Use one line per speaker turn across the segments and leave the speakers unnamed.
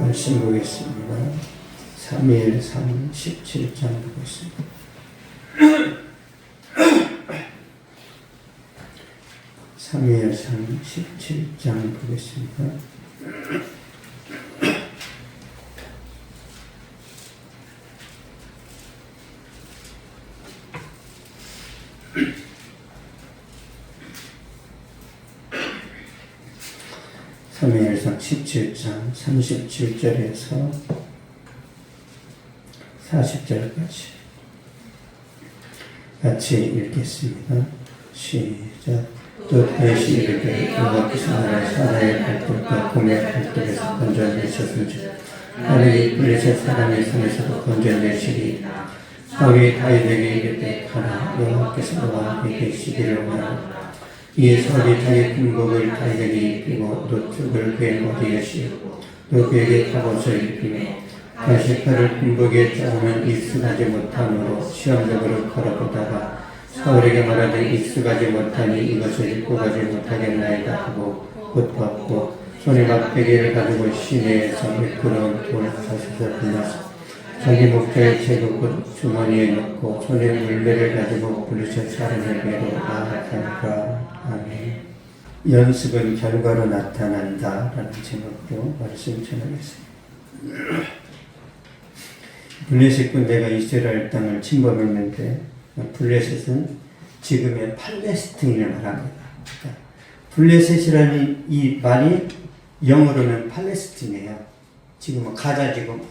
말씀 보겠습니다. 3:1-3 17장 보겠습니다. 3:1-3 17장 보겠습니다. 사무엘상 17장 37절에서 40절까지 같이 읽겠습니다. 시작. 또 다시 이르되 여호와께서 나를 사나이 발톱과 곰의 발톱에서 건져내셨은즉 나를 블레셋 사람의 손에서도 건져내시리이다. 사울이 다윗에게 이르되 가라, 여호와께서 너와 함께 계시기를 원하노라. 이에 사울이 자기 군복을 다윗에게 입히고 노트를 그의 머리에 씌우고 또 그에게 갑옷을 입히며 다시 그를 군복에 짜으면 익숙하지 못함으로 시험적으로 걸어보다가 사울에게 말하되 익숙하지 못하니 이것을 입고 가지 못하겠나이다 하고 곧 벗고 손에 막대기를 가지고 시내에서 미끄러운 돌 다섯을 불러서 자기 목자의 채고 곧 주머니에 넣고 손에 물배를 가지고 블레셋 사람에게로 나아가니라. 아멘. 연습은 결과로 나타난다 라는 제목으로 말씀 전하겠습니다. 블레셋 군대가 이스라엘 땅을 침범했는데 블레셋은 지금의 팔레스틴을 말합니다. 블레셋이라는 이 말이 영어로는 팔레스틴이에요. 지금은 가자 지금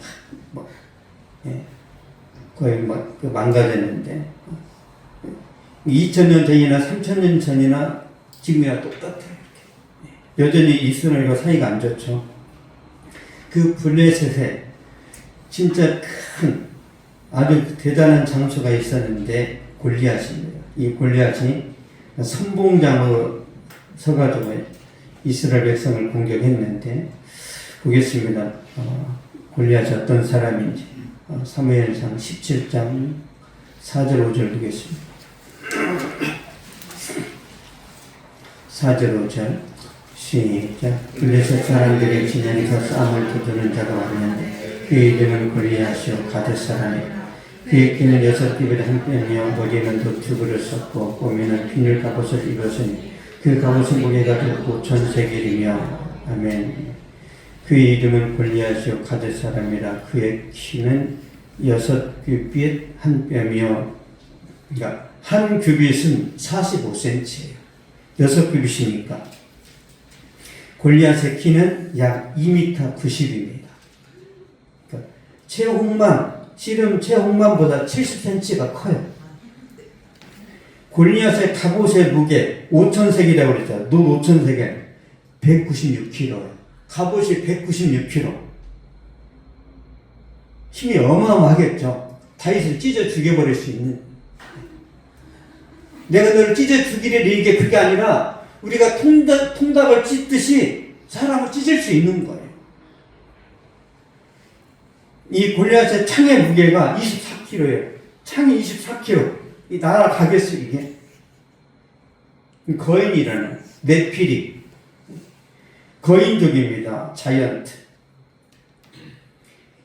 거의 망가졌는데 2000년 전이나 3000년 전이나 지금이랑 똑같아요. 여전히 이스라엘과 사이가 안 좋죠. 그 블레셋에 진짜 큰 아주 대단한 장수가 있었는데 골리앗입니다. 이 골리앗이 선봉장으로 서가지고 이스라엘 백성을 공격했는데 보겠습니다. 골리앗이 어떤 사람인지 사무엘상 17장 4절 5절 보겠습니다. 4절 5절 시작. 블레셋 사람들의 진영에서 싸움을 두드는 자가 왔는데 그의 이름은 골리앗이요 가뎃 사람이라. 그의 키는 6규빗 한 뼘이요 머리에는 도투구를 썼고 몸에는 비늘 갑옷을 입었으니 그 갑옷의 무게가 5,000세겔이며 아멘. 그의 이름은 골리앗이요 가뎃 사람이라. 그의 키는 6규빗 한 뼘이요, 그러니까 한 규빗은 45cm예요. 6규빗이니까 골리앗의 키는 약 2m 90입니다. 그러니까 씨름 최홍만보다 70cm가 커요. 골리앗의 갑옷의 무게 5,000세겔이라고 그랬죠. 노 5,000세겔 196kg예요. 갑옷이 196kg. 힘이 어마어마하겠죠. 다윗을 찢어 죽여버릴 수 있는. 내가 너를 찢어 죽이려 이게 그게 아니라 우리가 통닭을 찢듯이 사람을 찢을 수 있는 거예요. 이 골리앗의 창의 무게가 24kg예요. 창이 24kg. 이 날아가겠어요, 이게. 거인이라는 네피리. 거인족입니다. 자이언트.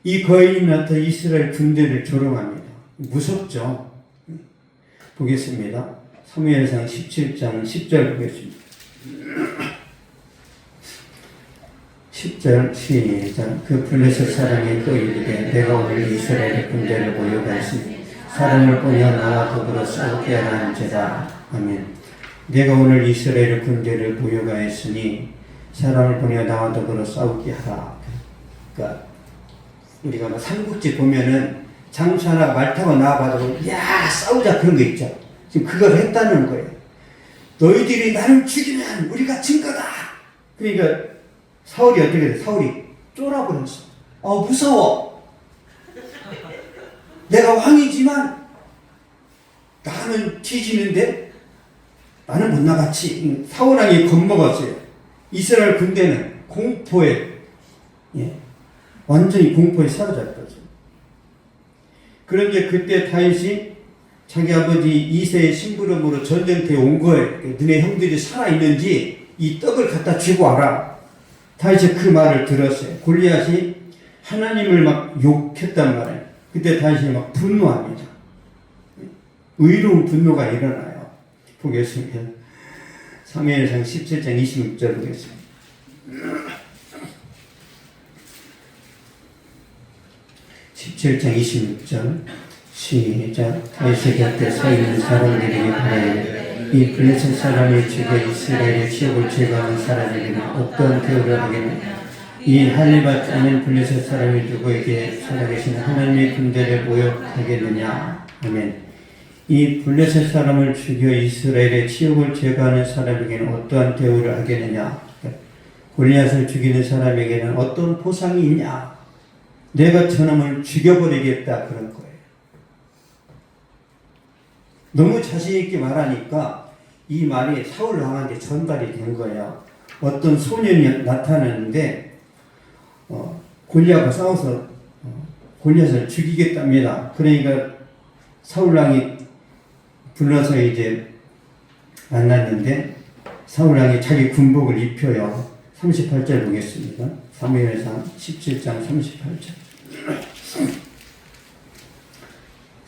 이 거인이 나타나 이스라엘 군대를 조롱합니다. 무섭죠? 보겠습니다. 사무엘상 17장 10절 보겠습니다. 10절 시작. 그 블레셋 사람이 또 이르되 내가 오늘 이스라엘의 군대를 모여가있으니 사람을 보냐 나와 더불어 싸우게 하라는지라. 아멘. 내가 오늘 이스라엘의 군대를 모여가있으니 사람을 보냐 나와 더불어 싸우게 하라. 그러니까 우리가 삼국지 보면은 장수 하나 말 타고 나와가지고 야 싸우자 그런 거 있죠. 지금 그걸 했다는 거예요. 너희들이 나를 죽이면 우리가 진 거다. 그러니까 사울이 어떻게 돼? 사울이 쫄아버렸어. 무서워. 내가 왕이지만 나는 뒤지는데 나는 못 나갔지. 사울왕이 겁먹었어요. 이스라엘 군대는 공포에 완전히 공포에 사로잡혔어요. 그런데 그때 다윗이 자기 아버지 이새의 심부름으로 전쟁터에 온 거예요. 너네 형들이 살아있는지 이 떡을 갖다 쥐고 와라. 다윗이 그 말을 들었어요. 골리앗이 하나님을 막 욕했단 말이에요. 그때 다윗이 막 분노합니다. 의로운 분노가 일어나요. 보겠습니다. 사무엘상 17장 26절 보겠습니다. 17장 26절 시작. 다윗의 곁에 서 있는 사람들에게 말하여 이 블레셋 사람이 죽여 이스라엘의 지역을 제거하는 사람에게는 어떠한 대우를 하겠느냐. 이 할리밭 아닌 블레셋 사람이 누구에게 살아계신 하나님의 군대를 모욕하겠느냐. 아멘. 이 블레셋 사람을 죽여 이스라엘의 치욕을 제거하는 사람에게는 어떠한 대우를 하겠느냐. 골리앗을 죽이는 사람에게는 어떤 보상이 있냐. 내가 저놈을 죽여버리겠다 그런 거예요. 너무 자신있게 말하니까 이 말이 사울 왕한테 전달이 된 거예요. 어떤 소년이 나타났는데 골리앗과 싸워서 골리앗을 죽이겠답니다. 그러니까 사울 왕이 불러서 이제 만났는데 사울 왕이 자기 군복을 입혀요. 38절 보겠습니다. 사무엘상 17장 38절.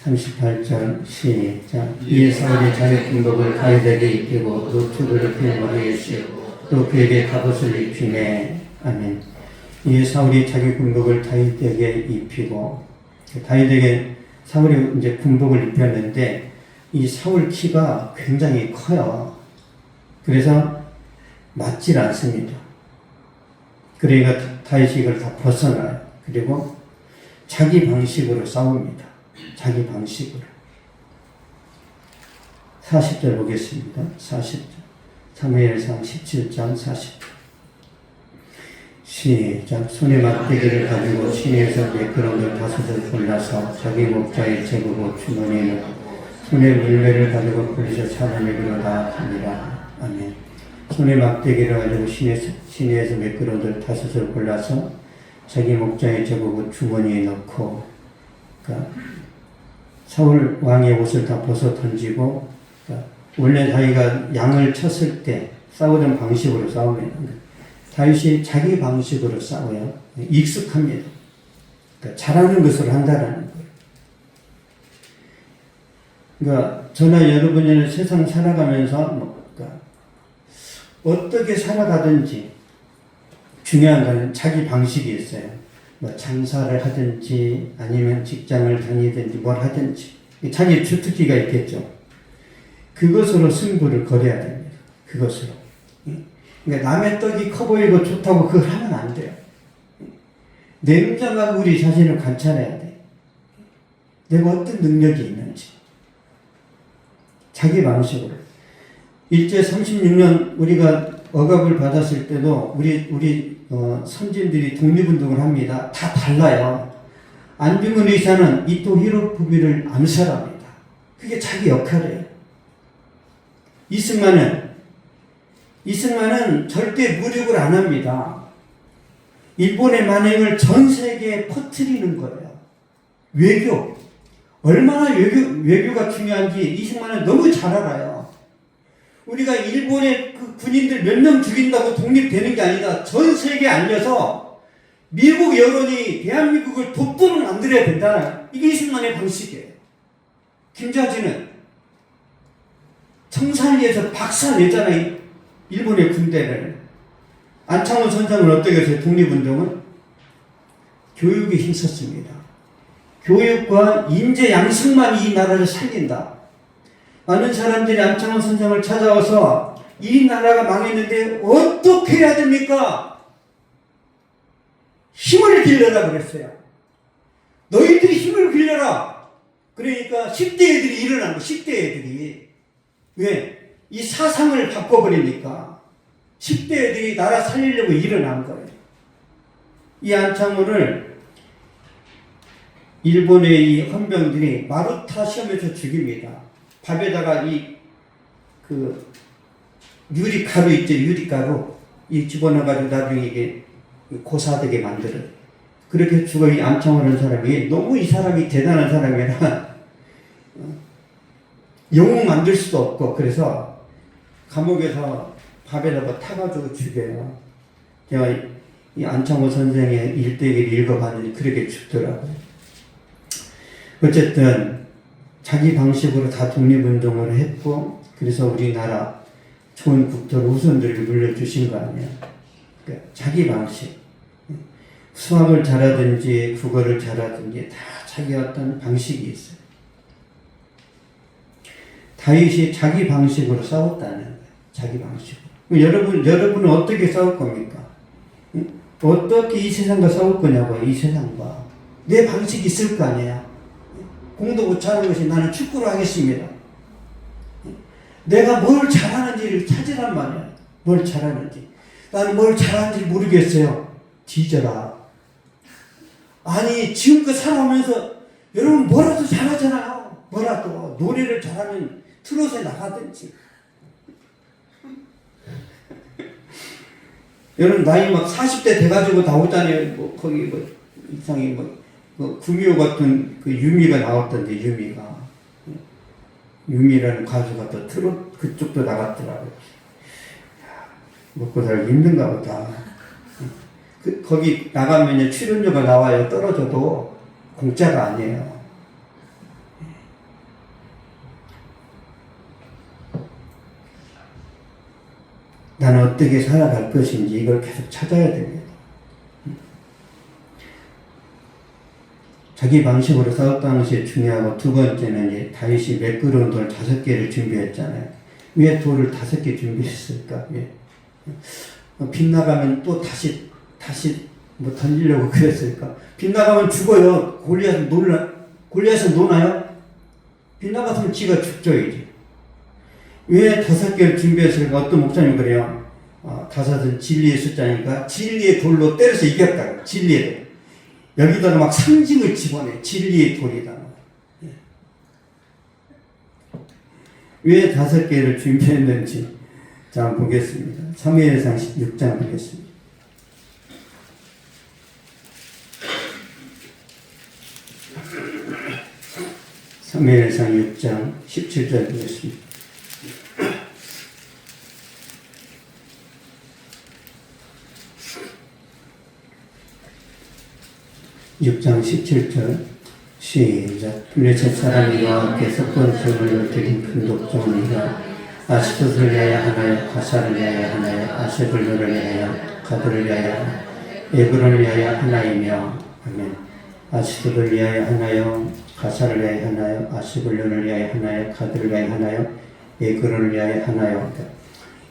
38절 시작. 이에 사울이 자기 군복을 다윗에게 입히고 노트를 그의 머리에 씌우고 또 그에게 갑옷을 입히네. 아멘. 이에 사울이 자기 군복을 다윗에게 입히고, 다윗에게 사울이 이제 군복을 입혔는데 이 사울 키가 굉장히 커요. 그래서 맞질 않습니다. 그러니까 다윗이 이걸 다 벗어나요. 그리고 자기 방식으로 싸웁니다. 자기 방식으로. 40절 보겠습니다. 40절. 사무엘상 17장 40절. 시작. 손에 막대기를 가지고 시내에서 매끄러운 다섯을 골라서 자기 목자의 제구고 주머니에 넣고 손에 물매를 가지고 불리서 사람에게로 나아갑니다. 아멘. 손에 막대기를 가지고 시내에서 매끄러운 다섯을 골라서 자기 목자의 제구고 주머니에 넣고, 그러니까 사울 왕의 옷을 다 벗어 던지고, 그러니까 원래 자기가 양을 쳤을 때 싸우던 방식으로 싸우면 다윗이 자기 방식으로 싸워요. 익숙합니다. 그러니까 잘하는 것을 한다라는 거예요. 그러니까 저나 여러분이 세상 살아가면서 그러니까 어떻게 살아가든지 중요한 것은 자기 방식이 있어요. 뭐 장사를 하든지 아니면 직장을 다니든지 뭘 하든지 자기 주특기가 있겠죠. 그것으로 승부를 걸어야 됩니다. 그것으로. 그러니까 남의 떡이 커 보이고 좋다고 그걸 하면 안 돼요. 냉정하고 우리 자신을 관찰해야 돼. 내가 어떤 능력이 있는지. 자기 방식으로. 일제 36년 우리가 억압을 받았을 때도 우리 선진들이 독립운동을 합니다. 다 달라요. 안중근 의사는 이토 히로부미를 암살합니다. 그게 자기 역할이에요. 이승만은 절대 무력을 안 합니다. 일본의 만행을 전 세계에 퍼뜨리는 거예요. 외교. 얼마나 외교가 중요한지 이승만은 너무 잘 알아요. 우리가 일본의 그 군인들 몇 명 죽인다고 독립되는 게 아니다. 전 세계에 알려서 미국 여론이 대한민국을 돕도록 만들어야 된다. 이게 이승만의 방식이에요. 김자진은 청산리에서 박살내잖아요. 일본의 군대를. 안창호 선장은 어떻게 했어요? 독립운동은 교육에 힘썼습니다. 교육과 인재 양성만 이 나라를 살린다. 많은 사람들이 안창호 선장을 찾아와서 이 나라가 망했는데 어떻게 해야 됩니까? 힘을 빌려라 그랬어요. 너희들이 힘을 빌려라. 그러니까 10대 애들이 일어난 거예요. 10대 애들이. 왜? 이 사상을 바꿔버리니까 10대 애들이 나라 살리려고 일어난 거예요. 이 안창호를 일본의 이 헌병들이 마루타 시험에서 죽입니다. 밥에다가 유리가루 있죠, 유리가루. 이 집어넣어가지고 나중에 이게 고사되게 만들어요. 그렇게 죽어 이 안창호라는 사람이 너무 이 사람이 대단한 사람이라 영웅 만들 수도 없고 그래서 감옥에서 밥에다가 타가지고 죽여요. 제가 이 안창호 선생의 일대기를 읽어봤는데 그렇게 춥더라고요. 어쨌든 자기 방식으로 다 독립운동을 했고, 그래서 우리나라 좋은 국토를 후손들에게 물려주신 거 아니에요. 그러니까 자기 방식. 수학을 잘하든지 국어를 잘하든지 다 자기 어떤 방식이 있어요. 다윗이 자기 방식으로 싸웠다는 거예요. 자기 방식으로. 여러분은 어떻게 싸울 겁니까? 어떻게 이 세상과 싸울 거냐고요. 이 세상과. 내 방식이 있을 거 아니에요. 공도 못 차는 것이 나는 축구를 하겠습니다. 내가 뭘 잘하는지를 찾으란 말이야. 뭘 잘하는지. 나는 뭘 잘하는지 모르겠어요. 뒤져라. 아니, 지금껏 살아오면서 여러분 뭐라도 잘하잖아요. 뭐라도. 노래를 잘하면 트롯에 나가든지. 여러분 나이 막 40대 돼가지고 나오잖아요. 뭐 거기 뭐 이상이 뭐 구미호 같은 그 유미가 나왔던데, 유미라는 가수가 또 트롯 그쪽도 나갔더라고요. 먹고 살기 힘든가 보다. 거기 나가면 출연료가 나와요. 떨어져도 공짜가 아니에요. 나는 어떻게 살아갈 것인지 이걸 계속 찾아야 됩니다. 자기 방식으로 싸웠다는 것이 중요하고, 두 번째는 이제 다윗이 매끄러운 돌 5개를 준비했잖아요. 왜 돌을 5개 준비했을까? 왜? 빗나가면 또 다시 뭐 던지려고 그랬을까? 빗나가면 죽어요. 골리앗은 노나요? 빗나갔으면 지가 죽죠, 이제. 왜 5개를 준비했을까? 어떤 목사님 그래요. 5은 진리의 숫자니까 진리의 돌로 때려서 이겼다. 진리의 돌. 여기다가 막 상징을 집어내. 진리의 돌이다. 왜 5개를 준비했는지 자, 한번 보겠습니다. 사무엘상 16장 보겠습니다. 사무엘상 6장 17절 보겠습니다. 6장 17절 시작. 블레셋 사람이 여호와께 속건성을 드린 큰 독종이라 아스돗을 위하여 하나요, 가사를 위하여 하나요, 아세블론을 위하여, 가드를 위하여, 에그론을 위하여 하나이며. 아멘. 아스돗을 위하여 하나요, 가사를 위하여 하나요, 아세블론을 위하여 하나요, 가드를 위하여 하나요, 에그론을 위하여 하나요.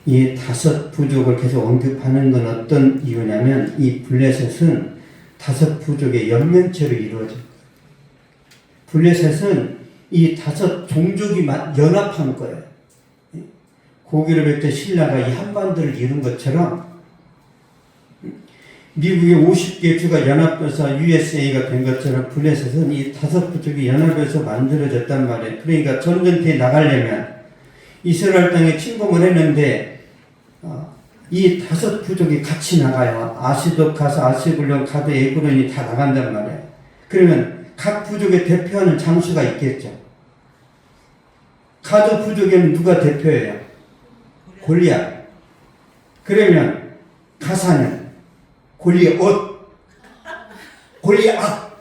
이 5 부족을 계속 언급하는 건 어떤 이유냐면, 이 블레셋은 5 부족의 연면체로 이루어진 거예요. 블레셋은 이 5 종족이 연합한 거예요. 고기를 볼 때 신라가 이 한반도를 이룬 것처럼 미국의 50개 주가 연합돼서 USA가 된 것처럼 블레셋은 이 5 부족이 연합해서 만들어졌단 말이에요. 그러니까 전쟁터에 나가려면 이스라엘 땅에 침공을 했는데 이 5 부족이 같이 나가요. 아시돗, 가사, 아세블론, 가드, 에그론이 다 나간단 말이에요. 그러면 각 부족의 대표하는 장수가 있겠죠. 가드 부족에는 누가 대표예요? 골리앗. 그러면 가사는 골리앗, 골리앗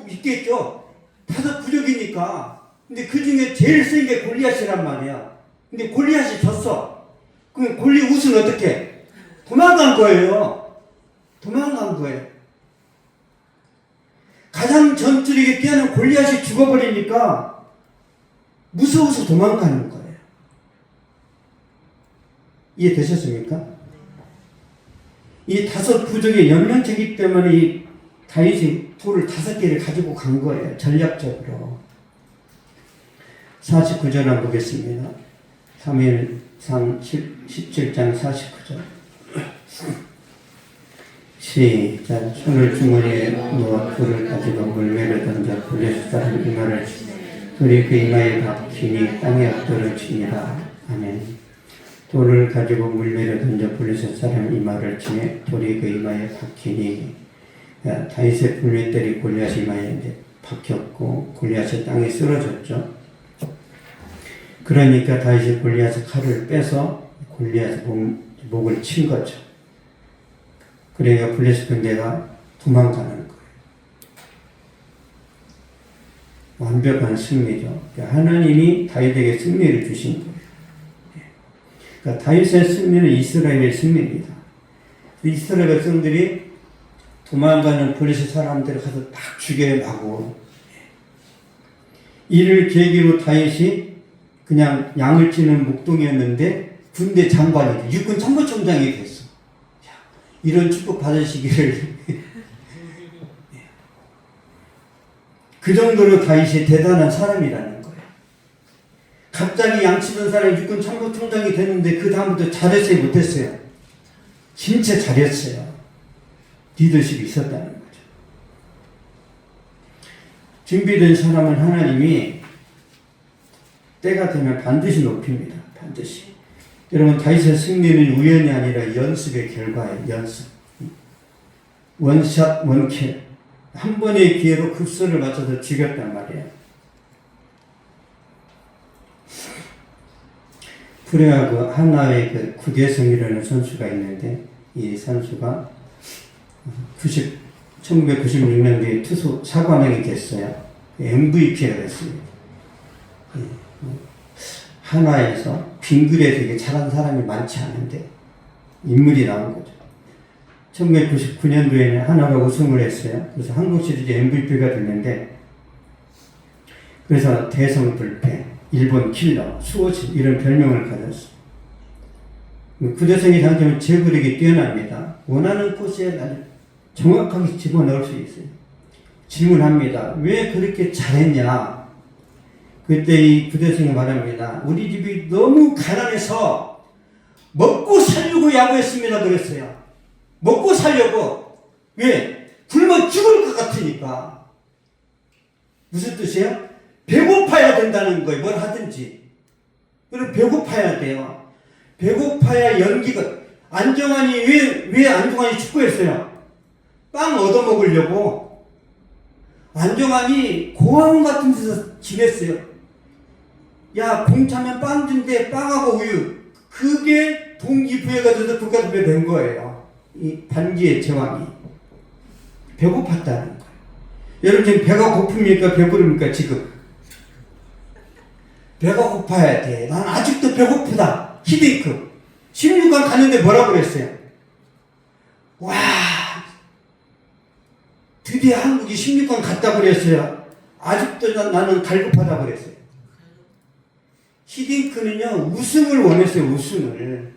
있겠죠. 5 부족이니까. 근데 그 중에 제일 센 게 골리앗이란 말이야. 근데 골리앗이 졌어. 그럼 골리앗은 어떻게? 도망간 거예요. 가장 전투력이 뛰어난 골리앗이 죽어버리니까 무서워서 도망가는 거예요. 이해되셨습니까? 이 5 부족의 연면체이기 때문에 이 다윗이 돌을 5개를 가지고 간 거예요. 전략적으로. 49절 한번 보겠습니다. 사무엘상 17장 49절. 시작. 손을 주머니에 넣어 돌을 가지고 물매를 던져 블레셋 사람 이마를 돌이 그 이마에 박히니 땅에 엎드려 치니라. 아멘. 돌을 가지고 물매를 던져 블레셋 사람 이마를 치니 돌이 그 이마에 박히니. 다윗의 물매들이 골리앗 이마에 박혔고 골리앗이 땅에 쓰러졌죠. 그러니까 다윗이 골리앗의 칼을 빼서 골리앗의 목을 친 거죠. 그러니까 블레셋 군대가 도망가는 거예요. 완벽한 승리죠. 하나님이 다윗에게 승리를 주신 거예요. 그러니까 다윗의 승리는 이스라엘의 승리입니다. 이스라엘 백성들이 도망가는 블레셋 사람들을 가서 딱 죽여가고, 이를 계기로 다윗이 그냥 양을 치는 목동이었는데 군대 장관이, 육군 참모총장이 됐어. 이런 축복 받으시기를. 그 정도로 다윗이 대단한 사람이라는 거예요. 갑자기 양치던 사람이 육군 참모총장이 됐는데 그 다음부터 잘했어요, 못했어요? 진짜 잘했어요. 리더십이 있었다는 거죠. 준비된 사람은 하나님이 때가 되면 반드시 높입니다. 반드시. 여러분, 다윗의 승리는 우연이 아니라 연습의 결과예요. 연습. 원샷 원킬. 한 번의 기회로 급소를 맞춰서 죽였단 말이에요. 프레아그 하나의 그 구대성이라는 선수가 있는데, 이 선수가 1996년도에 투수 사관왕이 됐어요. MVP가 됐습니다. 하나에서 빙글에 되게 잘한 사람이 많지 않은데 인물이 나온 거죠. 1999년도에는 하나가 우승을 했어요. 그래서 한국 시리즈 MVP가 됐는데, 그래서 대성불패, 일본 킬러, 수호신 이런 별명을 가졌어요. 구대성이 당시에 제구력이 뛰어납니다. 원하는 곳에 정확하게 집어넣을 수 있어요. 질문합니다. 왜 그렇게 잘했냐? 그때 이 구대성이 말합니다. 우리 집이 너무 가난해서 먹고 살려고 야구했습니다. 그랬어요. 먹고 살려고. 왜? 굶어 죽을 것 같으니까. 무슨 뜻이에요? 배고파야 된다는 거예요. 뭘 하든지. 그럼 배고파야 돼요. 배고파야 연기가. 안정환이 왜 안정환이 축구했어요? 빵 얻어먹으려고. 안정환이 공항 같은 데서 지냈어요. 야, 공 차면 빵 준대. 빵하고 우유. 그게 동기부여가 돼서 국가대표 된 거예요. 이 반기의 제왕이. 배고팠다는 거예요. 여러분, 지금 배가 고픕니까? 배부릅니까? 지금. 배가 고파야 돼. 난 아직도 배고프다. 히딩크. 16강 갔는데 뭐라고 그랬어요? 와, 드디어 한국이 16강 갔다고 그랬어요. 아직도 나는 갈급하다고 그랬어요. 히딩크는요, 우승을 원했어요. 우승을.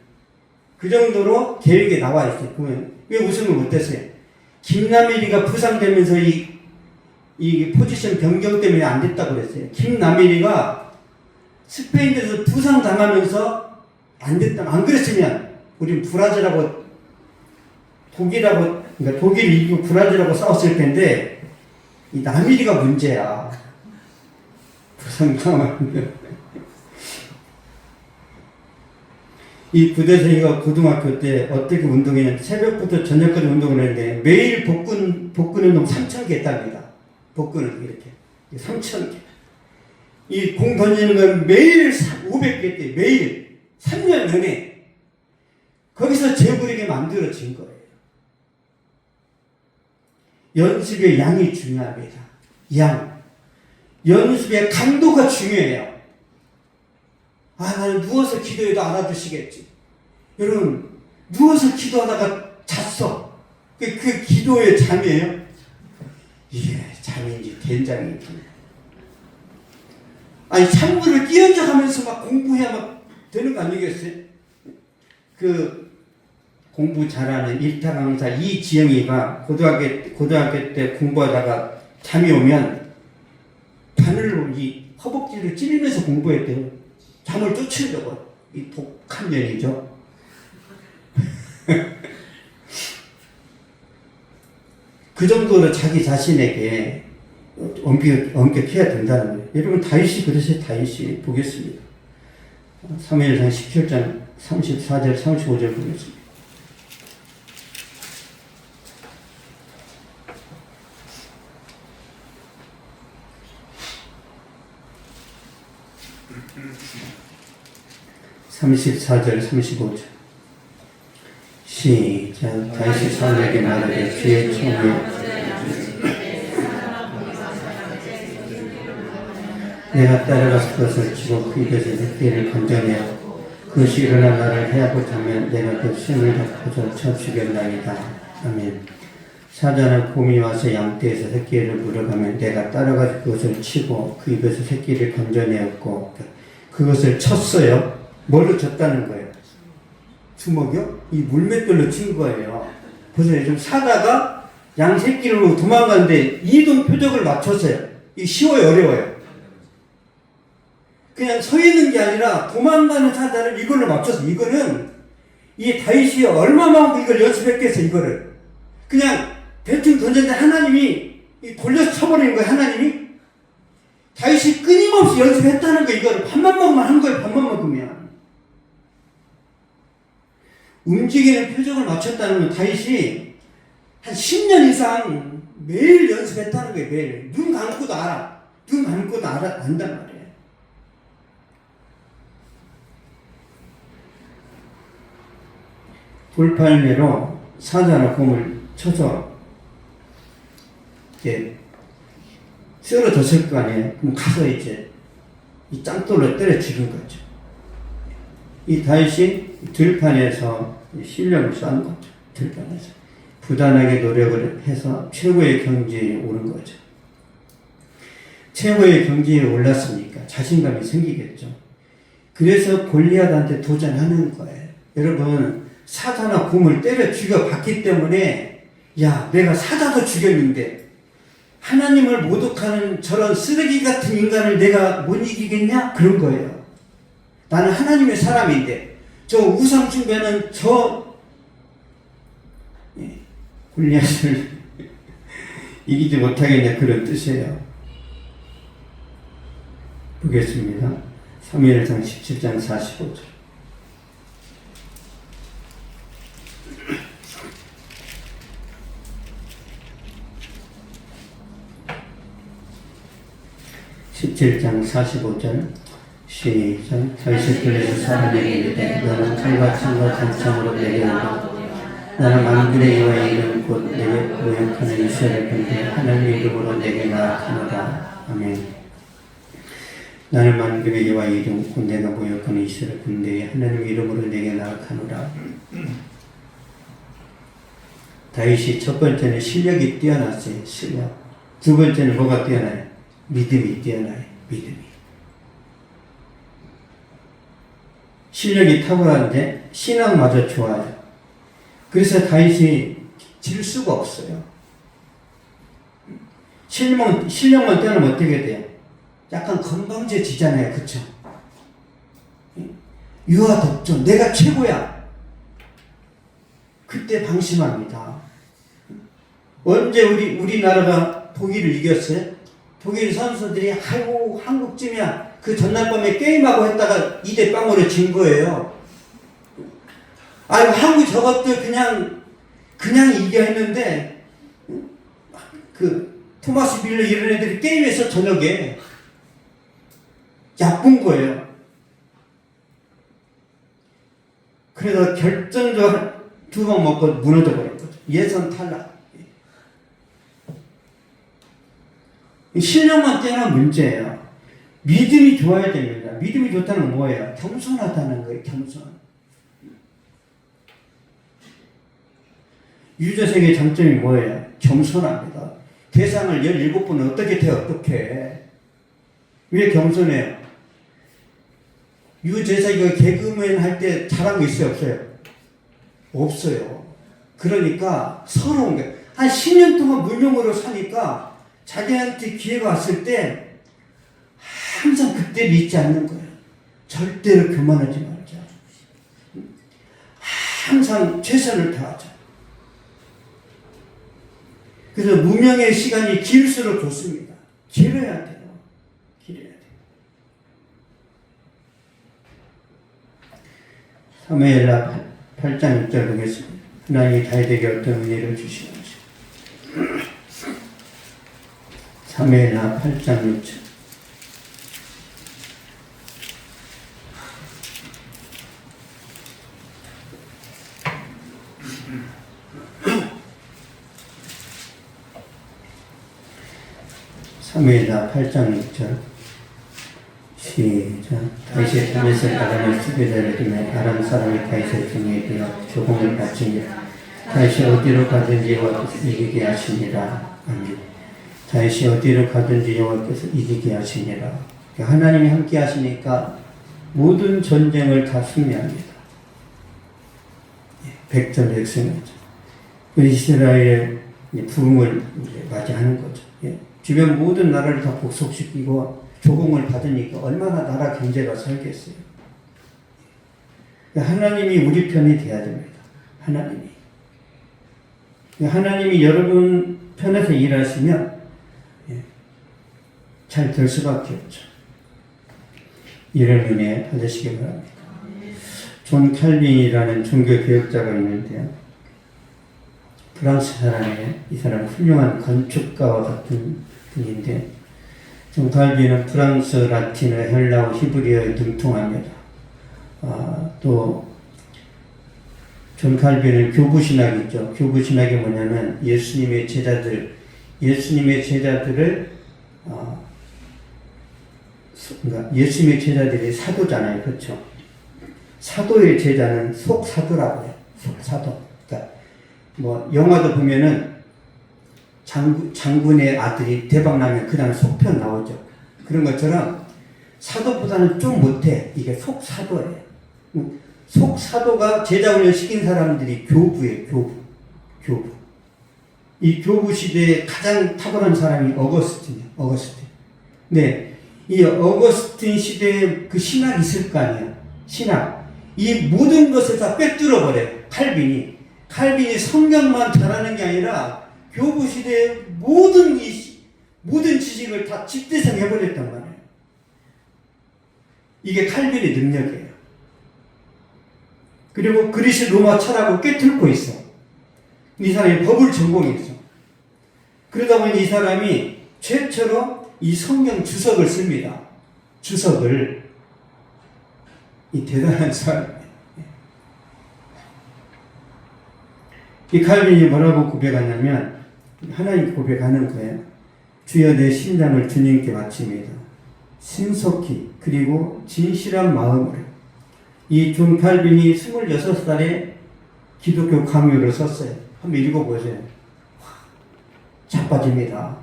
그 정도로 계획에 나와 있어요. 왜 우승을 못했어요? 김남일이가 부상되면서 이 포지션 변경 때문에 안 됐다고 그랬어요. 김남일이가 스페인에서 부상 당하면서 안 됐다. 안 그랬으면 우리 브라질하고 독일하고, 그러니까 독일 이기고 브라질하고 싸웠을 텐데, 이 남일이가 문제야. 부상 당하면. 이 구대생이가 고등학교 때 어떻게 운동했냐면 새벽부터 저녁까지 운동을 했는데 매일 복근 운동 3,000개 했답니다. 복근을 이렇게 3,000개. 이 공 던지는 건 매일 500개 했대. 매일 3년 내내. 거기서 제구력이 만들어진 거예요. 연습의 양이 중요합니다. 양. 연습의 강도가 중요해요. 나는 누워서 기도해도 알아주시겠지. 여러분, 누워서 기도하다가 잤어. 그 기도의 잠이에요? 이게 잠인지 된장인지. 아니, 찬물을 끼얹어 가면서 막 공부해야 막 되는 거 아니겠어요? 그 공부 잘하는 일타 강사 이지영이가 고등학교 때 공부하다가 잠이 오면 바늘로 이 허벅지를 찌르면서 공부했대요. 잠을 쫓으려고. 이 독한 년이죠. 그 정도로 자기 자신에게 엄격해야 된다는 거예요. 여러분, 다윗이 그러세요. 다윗이 보겠습니다. 사무엘상 17장 34절 35절 보겠습니다. (34절) (35절) 시작. 시작. 다시 사울에게 말하되 주의 총을 내가 따라가서 그것을 치고 그 입에서 새끼를 건져내어 그것이 일어나 나를 해하고자 하면 내가 그 심을 잡고서 쳐 죽였나이다. 아멘. 사자는 곰이 와서 양떼에서 새끼를 물어가면 내가 따라가서 그것을 치고 그 입에서 새끼를 건져내었고 그것을 쳤어요. 뭘로 쳤다는 거예요? 주먹이요? 이 물맷돌로 친 거예요. 보세요. 좀 사다가 양 새끼를 도망가는데 이동 표적을 맞췄어요. 이 쉬워요, 어려워요? 그냥 서 있는 게 아니라 도망가는 사자를 이걸로 맞췄어. 이거는 이 다윗이 얼마만큼 이걸 연습했겠어, 이거를. 그냥 대충 던졌는데 하나님이 돌려서 쳐버리는 거예요, 하나님이. 다윗이 끊임없이 연습했다는 거예요, 이거를. 밥만 먹으면 한 거예요, 밥만 먹으면. 움직이는 표적을 맞췄다는 건 다윗이 한 10년 이상 매일 연습했다는 거예요, 매일. 눈 감고도 알아. 눈 감고도 안단 말이에요. 돌팔매로 사자나 곰을 쳐서 이렇게 쓰러졌을 거 아니에요. 그럼 가서 이제 이 짱돌로 때려 죽인 거죠. 이 다윗이 들판에서 실력을 쌓은 거죠. 들판에서 부단하게 노력을 해서 최고의 경지에 오른 거죠. 최고의 경지에 올랐으니까 자신감이 생기겠죠. 그래서 골리앗한테 도전하는 거예요. 여러분, 사자나 곰을 때려 죽여봤기 때문에 야, 내가 사자도 죽였는데 하나님을 모독하는 저런 쓰레기 같은 인간을 내가 못 이기겠냐? 그런 거예요. 나는 하나님의 사람인데 저 우상 숭배는 저 골리앗을 이기지 못하겠냐, 그런 뜻이에요. 보겠습니다. 사무엘상 17장 45절. (17장 45절) 시작. 다윗이 들려서 사람에게 이르되 너는 칼과 창과 단창으로 내게 오라. 나는 만군의 여호와의 이름 곧 내게 모욕하는 이스라엘 군대 하나님의 이름으로 내게 나아가노라. 아멘. 나는 만군의 여호와의 이름 곧 내가 모욕하는 이스라엘 군대의 하나님의 이름으로 내게 나아가노라. 다윗이 첫 번째는 실력이 뛰어났어요. 실력. 두 번째는 뭐가 뛰어나요? 믿음이 뛰어나요. 믿음이. 실력이 탁월한데 신앙마저 좋아요. 그래서 다윗이 질 수가 없어요. 실력만 뛰어나면 어떻게 돼요? 약간 건방져지잖아요. 그쵸? 유아독존, 내가 최고야. 그때 방심합니다. 언제 우리나라가 독일을 이겼어요? 독일 선수들이 아이고 한국쯤이야. 그 전날 밤에 게임하고 했다가 2대0으로 진 거예요. 아이고 한국 저것도 그냥 이겨 했는데 그 토마스 밀러 이런 애들이 게임에서 저녁에 얕본 거예요. 그래서 결정적 2번 먹고 무너져 버린 거죠. 예선 탈락. 실력만 뛰어난 문제예요. 믿음이 좋아야 됩니다. 믿음이 좋다는 건 뭐예요? 겸손하다는 거예요. 겸손. 유저색의 장점이 뭐예요? 겸손합니다. 대상을 17번은 어떻게 돼요? 어떻게? 왜 겸손해요? 유재석이가 개그맨 할 때 잘한 거 있어요? 없어요? 없어요. 그러니까 서러운 거예요. 한 10년 동안 무명으로 사니까 자기한테 기회가 왔을 때 항상 그때를 잊지 않는 거예요. 절대로 교만하지 말자. 항상 최선을 다하자. 그래서 무명의 시간이 길수록 좋습니다. 길어야 돼요. 길어야 돼요. 사무엘하 8장 6절 보겠습니다. 하나님이 다윗에게 어떤 은혜를 주시는지. 사무엘하 8장 6절. 사무엘하 8장 6절 시작. 다윗이 다메섹 아람의 수비자를 두며 아람 사람이 다윗의 등에 되어 조공을 바치니 다윗이 어디로 가든지 여호와께서 이기게 하시니라. 아멘. 다윗이 어디로 가든지 여호와께서 이기게 하시니라. 하나님이 함께 하시니까 모든 전쟁을 다 승리합니다. 백전백승이죠. 이스라엘의 부흥을 맞이하는 거죠. 주변 모든 나라를 다 복속시키고 조공을 받으니까 얼마나 나라 경제가 살겠어요. 하나님이 우리 편이 돼야 됩니다. 하나님이 여러분 편에서 일하시면 잘 될 수밖에 없죠. 이런 은혜 받으시기 바랍니다. 존 칼빈이라는 종교개혁자가 있는데요. 프랑스 사람이에요. 이 사람은 훌륭한 건축가와 같은 분인데, 존 칼빈은 프랑스, 라틴어, 헬라어, 히브리어에 능통합니다. 또 존 칼빈은 교부신학이 있죠. 교부신학이 뭐냐면 예수님의 제자들을 그러니까 예수님의 제자들이 사도잖아요. 그렇죠? 사도의 제자는 속사도라고 해요. 속사도. 그러니까 뭐 영화도 보면은 장군의 아들이 대박나면 그 다음에 속편 나오죠. 그런 것처럼 사도보다는 좀 못해. 이게 속사도예요. 속사도가 제자 훈련 시킨 사람들이 교부예요. 교부. 이 교부 시대에 가장 탁월한 사람이 어거스틴이에요. 네. 이 어거스틴 시대에 그 신학이 있을 거 아니에요. 신학. 이 모든 것을 다 빼뚫어 버려요. 칼빈이 성경만 잘하는 게 아니라 교부 시대의 모든 지식을 다 집대성해 버렸단 말이에요. 이게 칼빈의 능력이에요. 그리고 그리스 로마 철학을 꿰뚫고 있어. 이 사람이 법을 전공했어. 그러다 보니 이 사람이 최초로 이 성경 주석을 씁니다. 이 대단한 사람이에요. 이 칼빈이 뭐라고 고백하냐면, 하나님 고백하는 거예요. 주여 내 심장을 주님께 바칩니다. 신속히 그리고 진실한 마음으로. 이 존 칼빈이 26살에 기독교 강요를 썼어요. 한번 읽어보세요. 자빠집니다.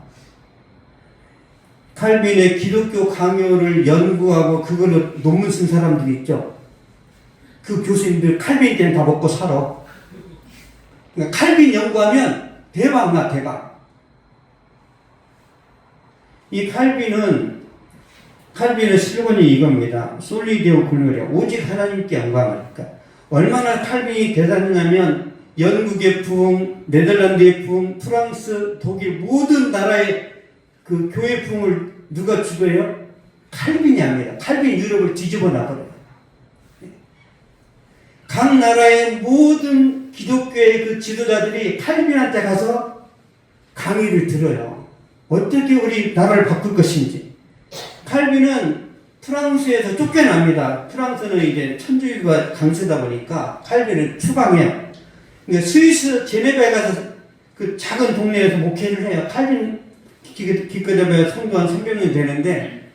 칼빈의 기독교 강요를 연구하고 그걸로 논문 쓴 사람들이 있죠. 그 교수님들 칼빈 때문에 다 먹고 살아. 그러니까 칼빈 연구하면 대박. 이 칼빈의 슬로건이 이겁니다. 솔리데오 글로리아, 오직 하나님께 영광을. 그러니까 얼마나 칼빈이 대단하냐면 영국의 부흥, 네덜란드의 부흥, 프랑스, 독일 모든 나라의 그 교회 부흥을 누가 주도해요? 칼빈이 합니다. 칼빈이 유럽을 뒤집어 놔버려요. 각 나라의 모든 기독교의 그 지도자들이 칼빈한테 가서 강의를 들어요. 어떻게 우리 나라를 바꿀 것인지. 칼빈은 프랑스에서 쫓겨납니다. 프랑스는 이제 천주교가 강세다 보니까 칼빈은 추방해요. 그러니까 스위스 제네바에 가서 그 작은 동네에서 목회를 해요. 칼빈 기껏해봐야 성도 한 300명 되는데,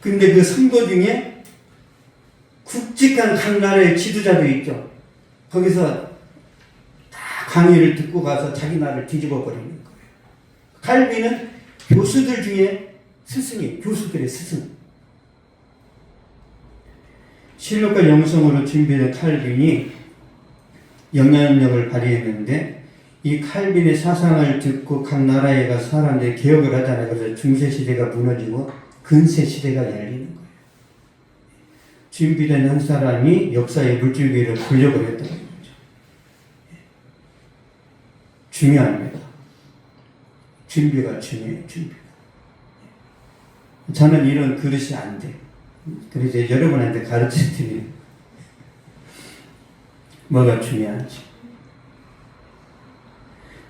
근데 그 성도 중에 굵직한 각 나라의 지도자도 있죠. 거기서 다 강의를 듣고 가서 자기 나라를 뒤집어 버리는 거예요. 칼빈은 교수들 중에 스승이에요. 교수들의 스승. 실력과 영성으로 준비된 칼빈이 영향력을 발휘했는데, 이 칼빈의 사상을 듣고 각 나라에 가서 사람들이 개혁을 하잖아요. 그래서 중세시대가 무너지고 근세시대가 열리는 거예요. 준비된 한 사람이 역사의 물줄기를 굴려버렸다는 거죠. 중요합니다. 준비가 중요해요. 저는 이런 그릇이 안 돼요. 그래서 여러분한테 가르쳐 드려요. 뭐가 중요한지.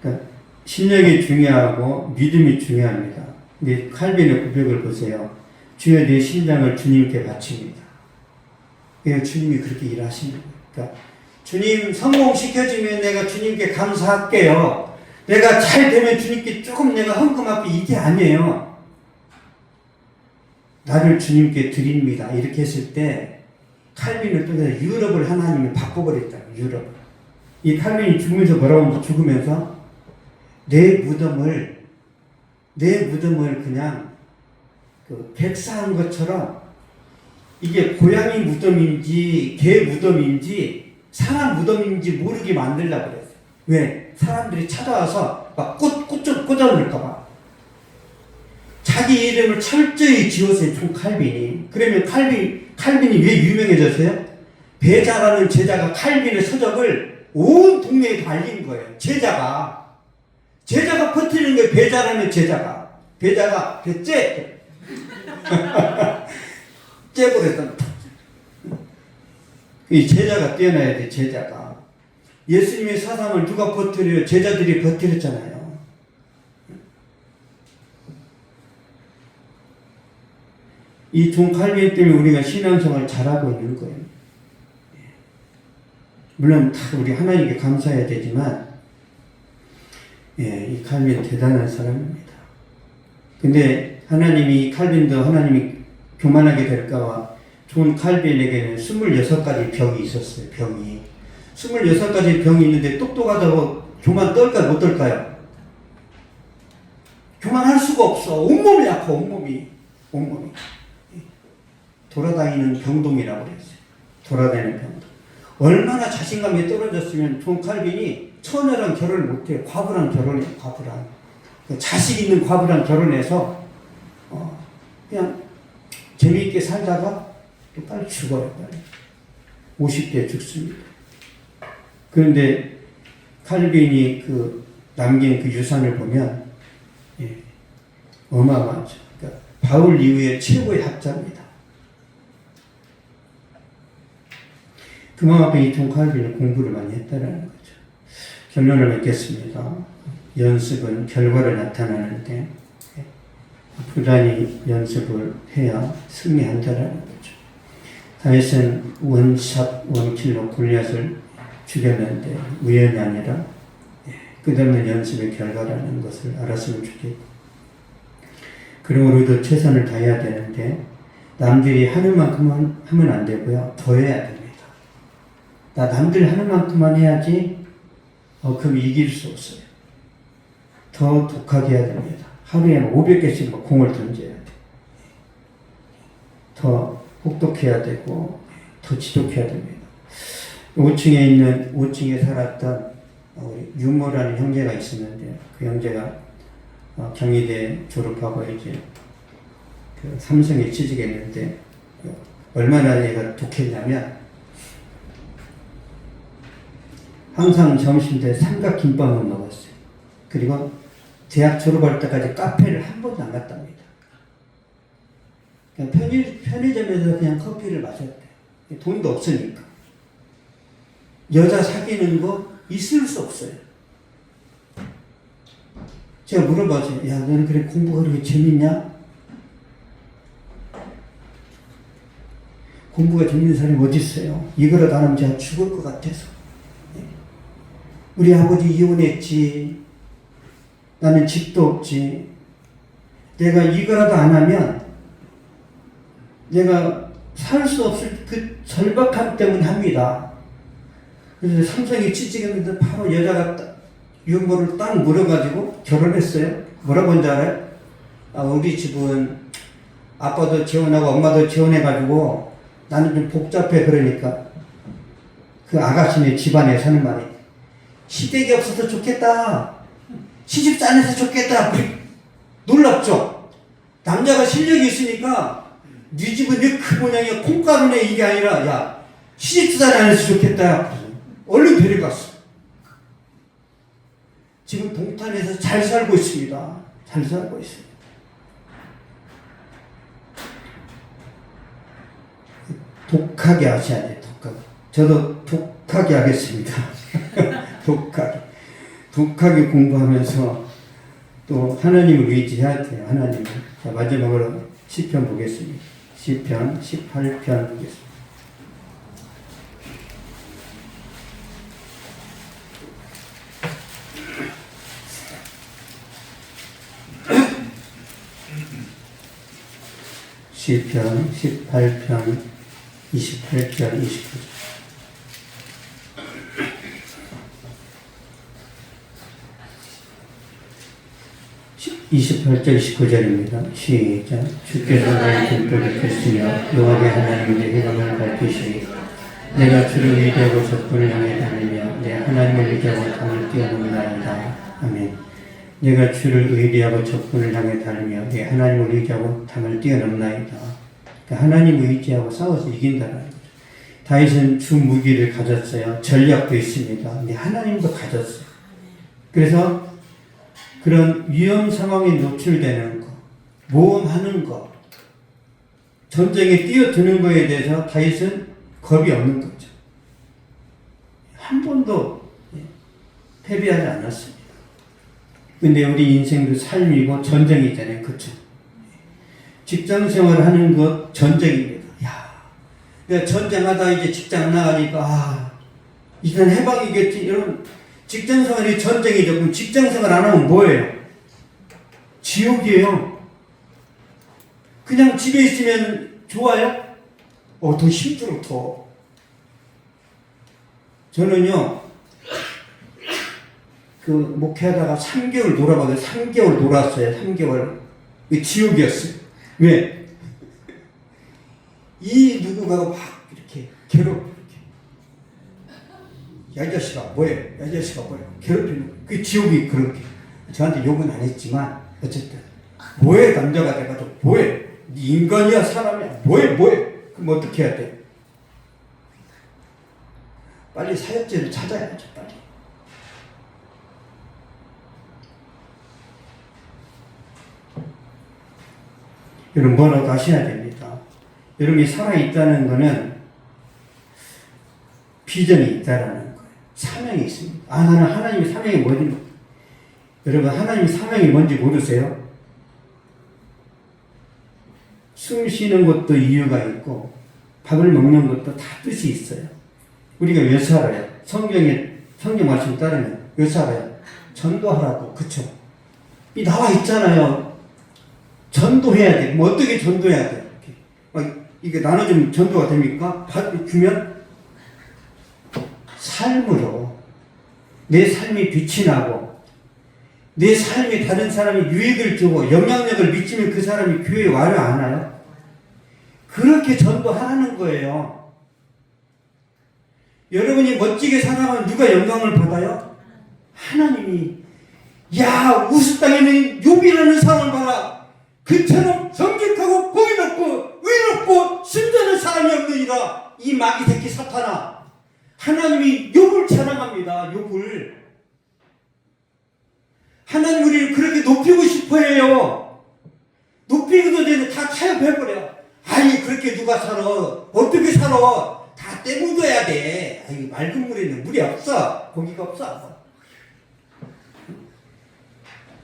그러니까 실력이 중요하고 믿음이 중요합니다. 근데 칼빈의 고백을 보세요. 주여 내 심장을 주님께 바칩니다. 그래서 주님이 그렇게 일하시는 거예요. 그러니까 주님 성공시켜주면 내가 주님께 감사할게요. 내가 잘 되면 주님께 조금 내가 헌금할게, 이게 아니에요. 나를 주님께 드립니다. 이렇게 했을 때 칼빈을 통해서 유럽을 하나님이 바꿔버렸다. 유럽. 이 칼빈이 죽으면서 내 무덤을 그냥 그 백사한 것처럼, 이게 고양이 무덤인지 개 무덤인지 사람 무덤인지 모르게 만들려고 그랬어요. 왜? 사람들이 찾아와서 막 꽂아놓을까봐. 자기 이름을 철저히 지었어요, 총 칼빈이. 그러면 칼빈이 왜 유명해졌어요? 베자라는 제자가 칼빈의 서적을 온 동네에 다 알린 거예요. 제자가 퍼뜨리는 거예요. 베자라는 제자가 째버렸다. 이 제자가 뛰어나야 돼. 제자가. 예수님의 사상을 누가 퍼뜨려요? 제자들이 퍼뜨렸잖아요. 이 존 칼빈 때문에 우리가 신앙생활을 잘하고 있는 거예요. 물론 다 우리 하나님께 감사해야 되지만, 이 칼빈 대단한 사람입니다. 근데 하나님이, 칼빈도 하나님이 교만하게 될까봐 존 칼빈에게는 26가지 병이 있었어요. 병이 26가지 병이 있는데 똑똑하다고 교만 떨까요? 못 떨까요? 교만할 수가 없어. 온몸이 아파. 온몸이 돌아다니는 병동이라고 그랬어요. 돌아다니는 병동. 얼마나 자신감이 떨어졌으면 존 칼빈이 처녀랑 결혼을 못해요. 과부랑 결혼해요. 과부랑. 자식 있는 과부랑 결혼해서 그냥 재미있게 살다가 또 빨리 죽어요. 빨리. 50대에 죽습니다. 그런데 칼빈이 남긴 그 유산을 보면 어마어마하죠. 그러니까 바울 이후에 최고의 학자입니다. 그만큼 이 존 칼빈은 공부를 많이 했다는 거죠. 결론을 맺겠습니다. 연습은 결과를 나타나는데 부단히 연습을 해야 승리한다는 거죠. 다윗은 원샷 원킬로 골리앗을 죽였는데 우연이 아니라 끝없는 연습의 결과라는 것을 알았으면 좋겠고, 그리고 우리도 최선을 다해야 되는데 남들이 하는 만큼만 하면 안 되고요. 더 해야 됩니다. 나 남들 하는 만큼만 해야지 그럼 이길 수 없어요. 더 독하게 해야 됩니다. 하루에 500개씩 공을 던져야 돼. 더 혹독해야 되고 더 지독해야 됩니다. 5층에 살았던 유모라는 형제가 있었는데, 그 형제가 경희대 졸업하고 이제 삼성에 취직했는데, 얼마나 얘가 독했냐면 항상 점심때 삼각김밥을 먹었어요. 그리고 대학 졸업할 때까지 카페를 한 번도 안 갔답니다. 그냥 편의점에서 그냥 커피를 마셨대요. 돈도 없으니까. 여자 사귀는 거 있을 수 없어요. 제가 물어봤어요. 야, 너는 그래 공부가 그렇게 재밌냐? 공부가 재밌는 사람이 어디 있어요? 이거라도 안 하면 제가 죽을 것 같아서. 우리 아버지 이혼했지. 나는 집도 없지. 내가 이거라도 안 하면 내가 살 수 없을 그 절박함 때문에 합니다. 그래서 삼성에 취직했는데 바로 여자가 유모를 딱 물어가지고 결혼했어요. 뭐라고 한지 알아요? 우리 집은 아빠도 재혼하고 엄마도 재혼해가지고 나는 좀 복잡해. 그러니까 그 아가씨네 집안에 사는 말이, 시댁이 없어서 좋겠다. 시집도 안 해서 좋겠다. 놀랍죠? 남자가 실력이 있으니까 네 집은 왜 그 모양이야 콩가루네 이게 아니라, 야 시집도 안 해서 좋겠다. 얼른 데려갔어. 지금 동탄에서 잘 살고 있습니다. 잘 살고 있어요. 독하게 하셔야 돼요. 독하게. 저도 독하게 하겠습니다. 독하게 공부하면서 또 하나님을 의지해야 돼요. 하나님을. 자, 마지막으로 시편 보겠습니다. 시편 18편 보겠습니다. 시편 18편 28절 29절 28절 29절입니다. 시작. 주께서 나의 등불을 켰으며 여호와의 하나님은 내 휘감을 밝히시니 내가 주를 의지하고 적군을 향해 달리며 내 하나님을 의지하고 담을 뛰어넘나이다. 아멘. 내가 주를 의지하고 적군을 향해 달리며 내 하나님을 의지하고 담을 뛰어넘나이다. 그러니까 하나님을 의지하고 싸워서 이긴다는 거죠. 다윗은 주 무기를 가졌어요. 전략도 있습니다. 근데 하나님도 가졌어요. 그래서 그런 위험 상황에 노출되는 것, 모험하는 것, 전쟁에 뛰어드는 것에 대해서 다윗은 겁이 없는 거죠. 한 번도 패배하지 않았습니다. 근데 우리 인생도 삶이고 전쟁이잖아요. 그렇죠? 직장 생활을 하는 것 전쟁입니다. 야, 내가 전쟁하다 이제 직장 나가니까 이젠 해방이겠지. 이런 직장 생활이 전쟁이죠. 그럼 직장 생활 안 하면 뭐예요? 지옥이에요. 그냥 집에 있으면 좋아요? 더 힘들어, 더. 저는요, 목회하다가 3개월 놀아봐도 3개월 놀았어요. 3개월. 지옥이었어요. 왜? 이 누구가 막 이렇게 괴롭혀. 야, 이 자식아, 뭐해? 야, 이 자식아, 뭐해? 괴롭히는 거. 그 지옥이 그렇게. 저한테 욕은 안 했지만, 어쨌든. 뭐해, 남자가 돼가지고, 뭐해? 네 인간이야, 사람이야. 뭐해? 그럼 어떻게 해야 돼? 빨리 사역제를 찾아야죠, 빨리. 여러분, 뭐라도 하셔야 됩니다. 여러분이 살아있다는 거는 비전이 있다라는 거예요. 사명이 있습니다. 나는 하나님의 사명이 뭔지, 여러분, 하나님의 사명이 뭔지 모르세요? 숨 쉬는 것도 이유가 있고, 밥을 먹는 것도 다 뜻이 있어요. 우리가 왜 살아요? 성경 말씀 따르면 왜 살아요? 전도하라고, 그쵸? 나와 있잖아요. 전도해야 돼. 뭐 어떻게 전도해야 돼? 이게 나눠주면 전도가 됩니까? 주면 삶으로 내 삶이 빛이 나고 내 삶이 다른 사람이 유익을 주고 영향력을 미치면 그 사람이 교회에 와요, 안 와요? 그렇게 전도하라는 거예요. 여러분이 멋지게 살아가면 누가 영광을 받아요? 하나님이. 야, 우스 땅에는 욥이라는 사람을 봐라. 그처럼 정직하고 복이 높고 의롭고 순전한 사람이 없느니라. 이 마귀 새끼 사탄아. 하나님이 욥을 찬양합니다. 욥을. 하나님 우리를 그렇게 높이고 싶어 해요. 높이고도 되는 다 타협해버려. 아니, 그렇게 누가 살아? 어떻게 살아? 다 떼묻어야 돼. 아니, 맑은 물에는 물이 없어. 고기가 없어.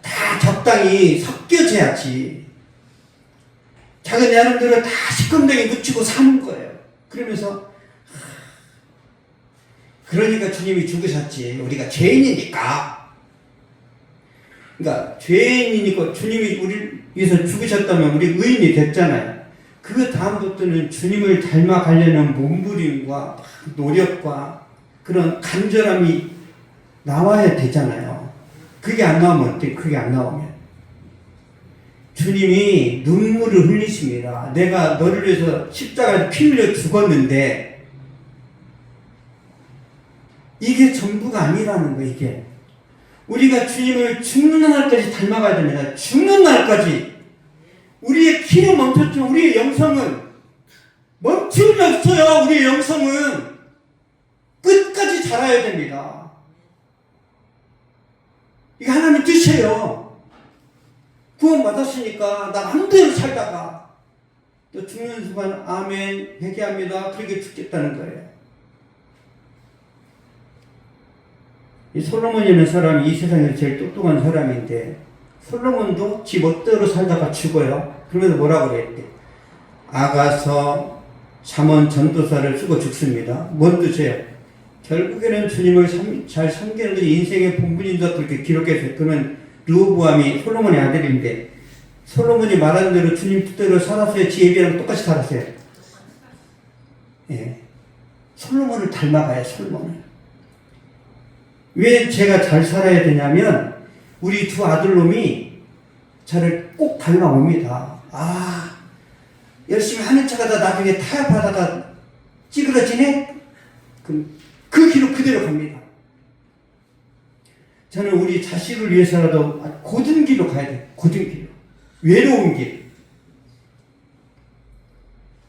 다 적당히 섞여져야지. 작은 야놈들은 다 시커멓게 묻히고 사는 거예요. 그러면서 그러니까 주님이 죽으셨지. 우리가 죄인이니까. 그러니까 죄인이니까 주님이 우리를 위해서 죽으셨다면 우리 의인이 됐잖아요. 그 다음부터는 주님을 닮아가려는 몸부림과 노력과 그런 간절함이 나와야 되잖아요. 그게 안 나오면 어때? 그게 안 나오면 주님이 눈물을 흘리십니다. 내가 너를 위해서 십자가에 피 흘려 죽었는데 이게 전부가 아니라는 거. 이게 우리가 주님을 죽는 날까지 닮아가야 됩니다. 죽는 날까지. 우리의 키는 멈췄지만 우리의 영성은 멈춤이 없어요. 우리의 영성은 끝까지 자라야 됩니다. 이게 하나님의 뜻이에요. 구원 받았으니까 나 마음대로 살다가 또 죽는 순간 아멘 회개합니다. 그렇게 죽겠다는 거예요. 이 솔로몬이라는 사람이 이 세상에서 제일 똑똑한 사람인데 솔로몬도 지 멋대로 살다가 죽어요. 그러면서 뭐라고 그랬대? 아가서 잠언 전도사를 쓰고 죽습니다. 뭔 뜻이에요? 결국에는 주님을 잘 섬기는 것이 인생의 본분인 것 그렇게 기록했어요. 그러면 르호보암이 솔로몬의 아들인데 솔로몬이 말한 대로 주님 뜻대로 살았어요? 지혜비랑 똑같이 살았어요? 예. 솔로몬을 닮아가요, 솔로몬을. 왜 제가 잘 살아야 되냐면, 우리 두 아들놈이 저를 꼭 닮아옵니다. 아, 열심히 하는 척하다 나중에 타협하다가 찌그러지네? 그럼 그 길로 그대로 갑니다. 저는 우리 자식을 위해서라도 고든 길로 가야 돼요. 고든 길로. 외로운 길.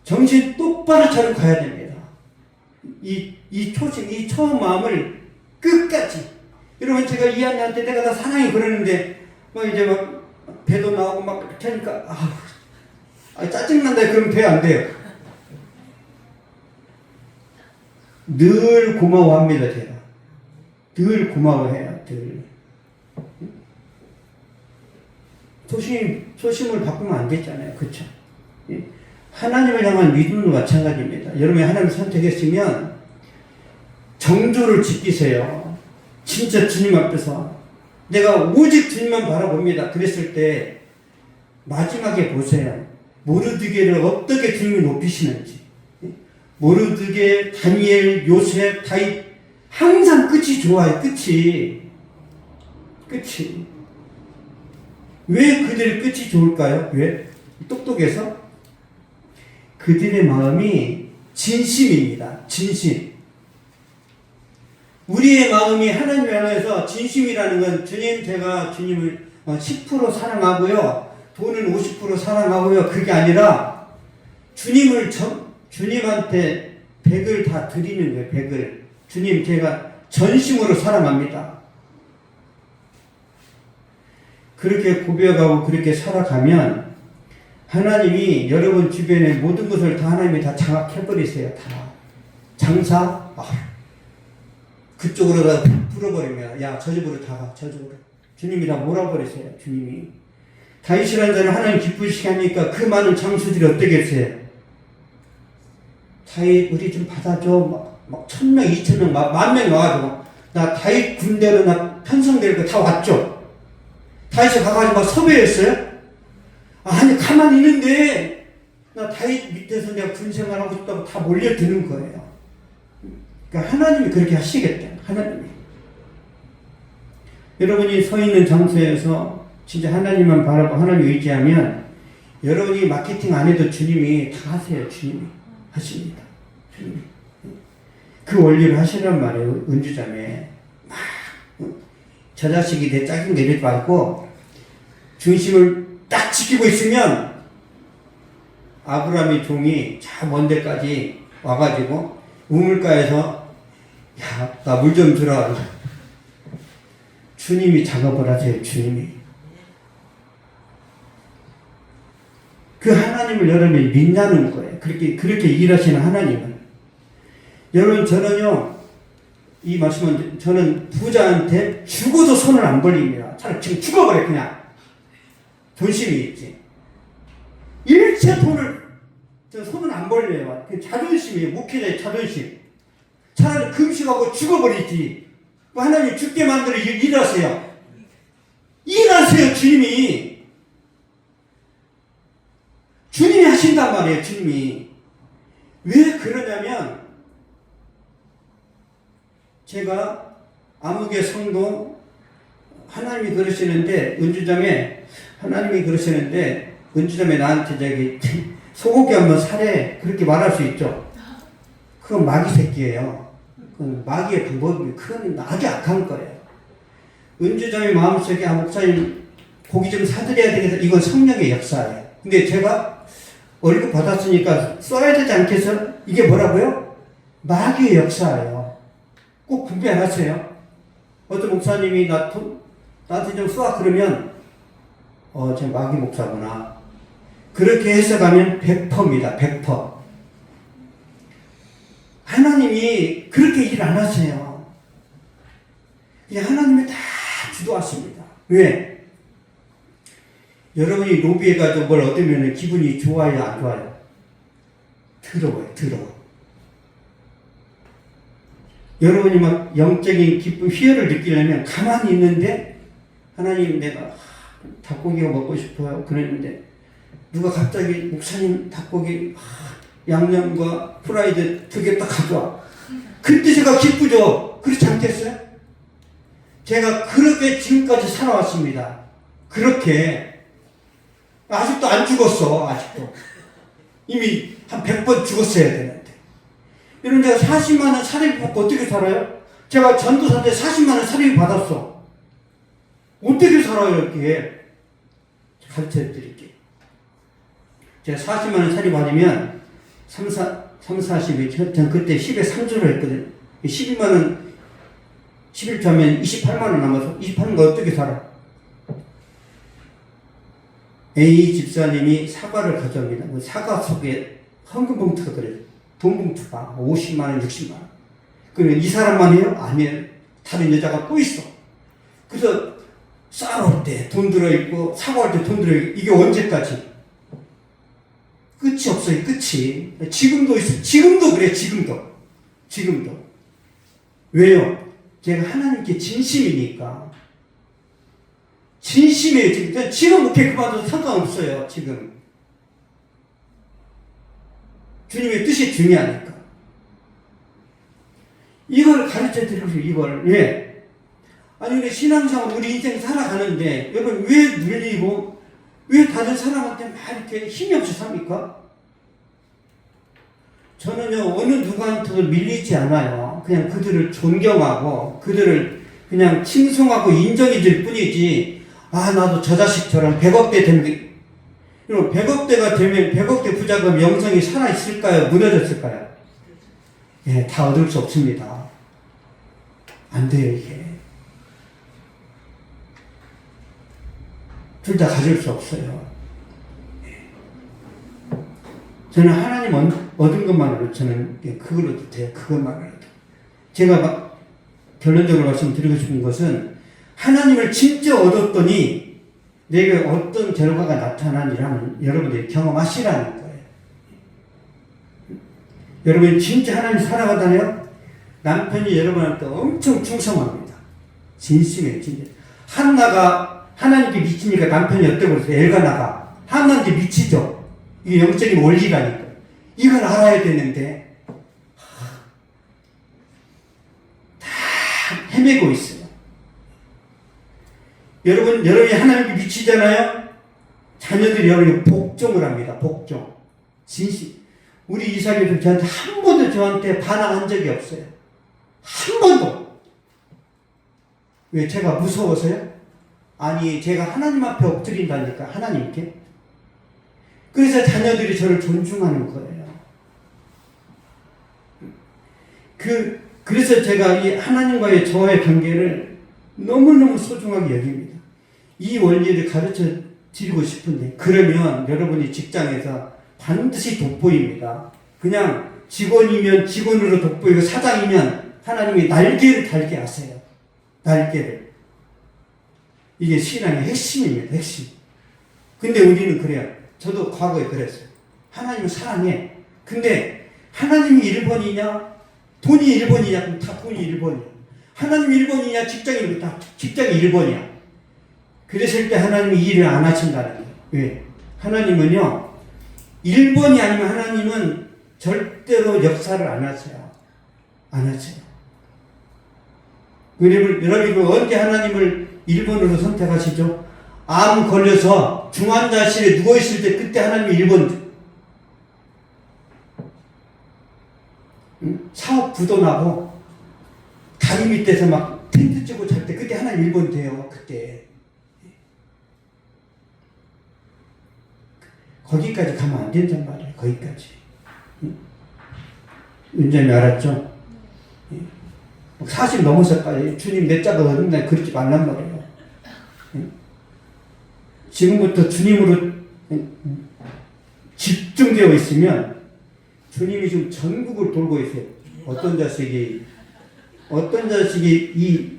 정신 똑바로 차리고 가야 됩니다. 이 초심, 이 처음 마음을 끝까지. 여러분, 제가 이 아이한테 내가 다 사랑해 그러는데, 막 이제 막 배도 나오고 막 이렇게 하니까, 짜증난다. 그러면 안 돼요. 늘 고마워합니다, 제가. 늘 고마워해요, 늘. 초심을 바꾸면 안 되잖아요. 그쵸? 하나님을 향한 믿음도 마찬가지입니다. 여러분이 하나님을 선택했으면 정조를 지키세요. 진짜 주님 앞에서. 내가 오직 주님만 바라봅니다. 그랬을 때 마지막에 보세요. 모르드게를 어떻게 주님이 높이시는지. 모르드게, 다니엘, 요셉, 다윗 항상 끝이 좋아요. 끝이. 왜 그들의 끝이 좋을까요? 왜? 똑똑해서? 그들의 마음이 진심입니다. 진심. 우리의 마음이 하나님을 향해서 진심이라는 건 주님, 제가 주님을 10% 사랑하고요. 돈은 50% 사랑하고요. 그게 아니라 주님한테 100을 다 드리는 거예요. 100을. 주님, 제가 전심으로 사랑합니다. 그렇게 고백하고 그렇게 살아가면 하나님이 여러분 주변의 모든 것을 다 하나님이 다 장악해버리세요. 다. 장사? 그쪽으로 다 풀어버리면, 야, 저쪽으로 다 가, 저쪽으로. 주님이 다 몰아버리세요, 주님이. 다윗이라는 자는 하나님 기쁘시게 하니까 그 많은 장수들이 어떻겠어요? 다윗, 우리 좀 받아줘. 막 1000명, 2000명, 10,000명 와가지고, 나 다윗 군대로 나 편성될 거 다 왔죠? 다윗이 가가지고 막 섭외했어요? 아니, 가만히 있는데, 나 다윗 밑에서 내가 군 생활하고 싶다고 다 몰려드는 거예요. 그러니까 하나님이 그렇게 하시겠다. 하나님이. 여러분이 서 있는 장소에서 진짜 하나님만 바라보고 하나님 의지하면 여러분이 마케팅 안 해도 주님이 다 하세요. 주님이 하십니다. 주님이. 그 원리를 하시란 말이에요. 은주자매. 막 저 자식이 내 짝인 게 이러지 말고 중심을 딱 지키고 있으면 아브라함의 종이 저 먼 데까지 와가지고 우물가에서 야, 나 물 좀 주라. 주님이 작업을 하세요. 주님이. 그 하나님을 여러분이 믿는 거예요. 그렇게 일하시는 하나님을. 여러분, 저는요, 이 말씀은 저는 부자한테 죽어도 손을 안 벌립니다. 차라리 지금 죽어버려, 그냥. 본심이 있지. 일체 돈을, 손은 안 벌려요. 그 자존심이에요. 목회자의 자존심. 차라리 금식하고 죽어버리지. 하나님 죽게 만들어 일하세요. 일하세요, 주님이. 주님이 하신단 말이에요, 주님이. 왜 그러냐면, 제가 암흑의 성도, 하나님이 그러시는데, 은주점에, 하나님이 그러시는데, 은주점에 나한테 소고기 한번 사래. 그렇게 말할 수 있죠. 그건 마귀 새끼예요. 그건 마귀의 방법이, 그건 아주 악한 거예요. 은주점의 마음속에, 목사님, 고기 좀 사드려야 되겠다. 이건 성령의 역사예요. 근데 제가 월급 받았으니까 써야 되지 않겠어? 이게 뭐라고요? 마귀의 역사예요. 꼭 분배 안 하세요? 어떤 목사님이 나한테 좀 써. 그러면, 제 마귀 목사구나. 그렇게 해석하면 100%입니다. 100%. 하나님이 그렇게 일 안 하세요. 그냥 하나님이 다 주도하십니다. 왜? 여러분이 로비해가지고 뭘 얻으면 기분이 좋아요, 안 좋아요? 더러워요, 더러워. 여러분이 막 영적인 기쁨, 희열을 느끼려면 가만히 있는데, 하나님 내가 닭고기가 먹고 싶어요. 그랬는데 누가 갑자기 목사님 닭고기 양념과 프라이드 2개 딱 가져와. 그때 제가 기쁘죠. 그렇지 않겠어요? 제가 그렇게 지금까지 살아왔습니다. 그렇게 아직도 안 죽었어. 아직도 이미 한 100번 죽었어야 되는데. 이런 제가 40만 원 사례비 받고 어떻게 살아요? 제가 전도사 때 40만 원 사례비 받았어. 어떻게 살아요? 이렇게 가르쳐 드릴게요. 제가 40만 원 사례비 받으면 40이 전 그때 10에 3주를 했거든요. 12만 원 11주 하면 28만 원 남아서 28만 원 어떻게 살아? A 집사님이 사과를 가져옵니다. 그 사과 속에 헌금 봉투가 들어요. 돈 봉투가 50만 원, 60만 원. 그러면 이 사람만 해요? 아니에요. 다른 여자가 또 있어. 그래서 쌀올 때 돈 들어있고 사과할 때 돈 들어있고 이게 언제까지? 끝이 없어요. 끝이. 지금도 있어. 지금도 그래. 지금도. 왜요? 제가 하나님께 진심이니까. 진심이에요. 지금 목회 그만둬도 상관없어요. 지금. 주님의 뜻이 중요하니까. 이걸 가르쳐 드리고 싶어요. 이걸. 예. 아니, 우리 신앙생활, 우리 인생 살아가는데, 여러분, 왜 눌리고, 왜 다른 사람한테 막 이렇게 힘이 없이 삽니까? 저는요, 어느 누구한테도 밀리지 않아요. 그냥 그들을 존경하고, 그들을 그냥 칭송하고 인정해 줄 뿐이지, 나도 저 자식처럼 100억대 되는 게, 100억대가 되면 100억대 부자금 영성이 살아있을까요? 무너졌을까요? 예, 다 얻을 수 없습니다. 안 돼요, 이게. 둘 다 가질 수 없어요. 저는 하나님 얻은 것만으로 저는 그걸로도 돼요. 그것만으로도. 제가 결론적으로 말씀드리고 싶은 것은 하나님을 진짜 얻었더니 내게 어떤 결과가 나타나니라는 여러분들이 경험하시라는 거예요. 여러분이 진짜 하나님 사랑하다네요? 남편이 여러분한테 엄청 충성합니다. 진심이에요, 진짜. 한나가 하나님께 미치니까 남편이 어때고 그랬어요? 엘가나가. 하나님께 미치죠? 이게 영적인 원리라니까. 이걸 알아야 되는데, 다 헤매고 있어요. 여러분이 하나님께 미치잖아요? 자녀들이 여러분이 복종을 합니다. 복종. 진심. 우리 이삭이도 저한테 한 번도 저한테 반항한 적이 없어요. 한 번도. 왜? 제가 무서워서요? 아니, 제가 하나님 앞에 엎드린다니까, 하나님께. 그래서 자녀들이 저를 존중하는 거예요. 그래서 제가 이 하나님과의 저와의 관계를 너무너무 소중하게 여깁니다. 이 원리를 가르쳐 드리고 싶은데, 그러면 여러분이 직장에서 반드시 돋보입니다. 그냥 직원이면 직원으로 돋보이고 사장이면 하나님이 날개를 달게 하세요. 날개를. 이게 신앙의 핵심입니다. 핵심. 근데 우리는 그래요. 저도 과거에 그랬어요. 하나님을 사랑해. 근데 하나님이 1번이냐? 돈이 1번이냐? 그럼 다 돈이 1번이야. 하나님이 1번이냐? 직장이 1번이냐? 다 직장이 1번이야. 그랬을 때 하나님이 일을 안 하신다는 거예요. 왜? 하나님은요, 1번이 아니면 하나님은 절대로 역사를 안 하세요. 안 하세요. 여러분, 언제 하나님을 1번으로 선택하시죠? 암 걸려서 중환자실에 누워있을 때 그때 하나님이 1번. 사업 부도나고 다리 밑에서 막 텐트 치고 잘 때 그때 하나님 1번 돼요. 그때. 거기까지 가면 안 된단 말이에요. 거기까지. 윤점이 알았죠? 40 넘어서까지 주님 내 짝을 얻는다 그러지 말란 말이에요. 지금부터 주님으로 집중되어 있으면 주님이 지금 전국을 돌고 있어요. 어떤 자식이 이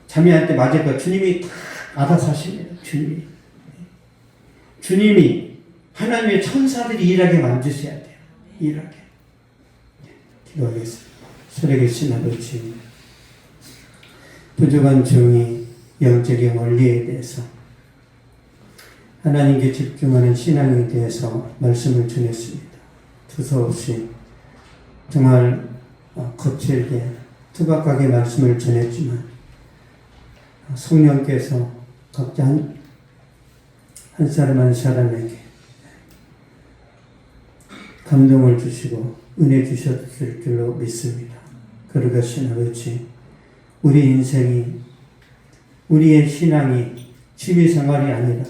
자매한테 맞을까? 주님이 다 알아서 하십니다. 주님이 하나님의 천사들이 일하게 만드셔야 돼요. 일하게. 기도하겠습니다. 살아계신 아버지, 부족한 종이 영적인 원리에 대해서 하나님께 집중하는 신앙에 대해서 말씀을 전했습니다. 두서없이 정말 거칠게 투박하게 말씀을 전했지만 성령께서 각자 한 사람 한 사람에게 감동을 주시고 은혜 주셨을 줄로 믿습니다. 그러것이 아버지, 우리 인생이, 우리의 신앙이 취미생활이 아니라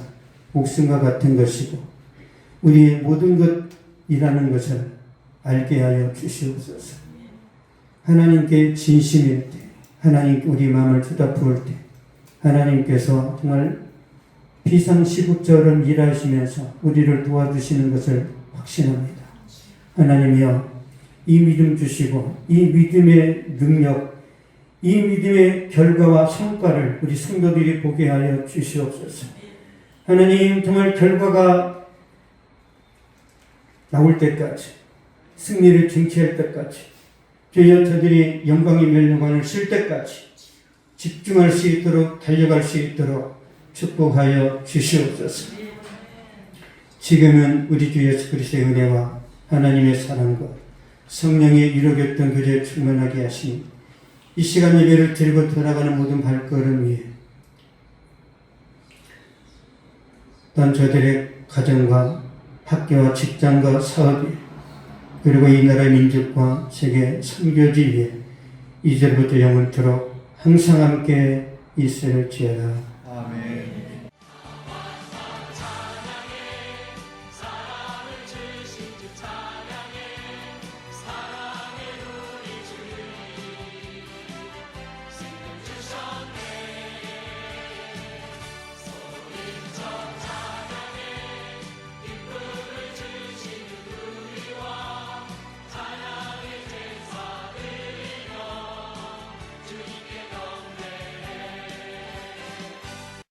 목숨과 같은 것이고 우리의 모든 것이라는 것을 알게 하여 주시옵소서. 하나님께 진심일 때, 하나님 우리 마음을 쳐다볼 때 하나님께서 정말 비상시국처럼 일하시면서 우리를 도와주시는 것을 확신합니다. 하나님이여, 이 믿음 주시고 이 믿음의 능력, 이 믿음의 결과와 성과를 우리 성도들이 보게 하여 주시옵소서. 하나님, 정말 결과가 나올 때까지, 승리를 쟁취할 때까지, 주여 저들이 영광의 멸류관을 쓸 때까지 집중할 수 있도록, 달려갈 수 있도록 축복하여 주시옵소서. 지금은 우리 주 예수 그리스도의 은혜와 하나님의 사랑과 성령의 이루겠던 그리에 충만하게 하시니 이 시간 예배를 드리고 돌아가는 모든 발걸음 위에 또한 저들의 가정과 학교와 직장과 사업이 그리고 이 나라의 민족과 세계 선교지 위에 이제부터 영원토록 항상 함께 있을지어다.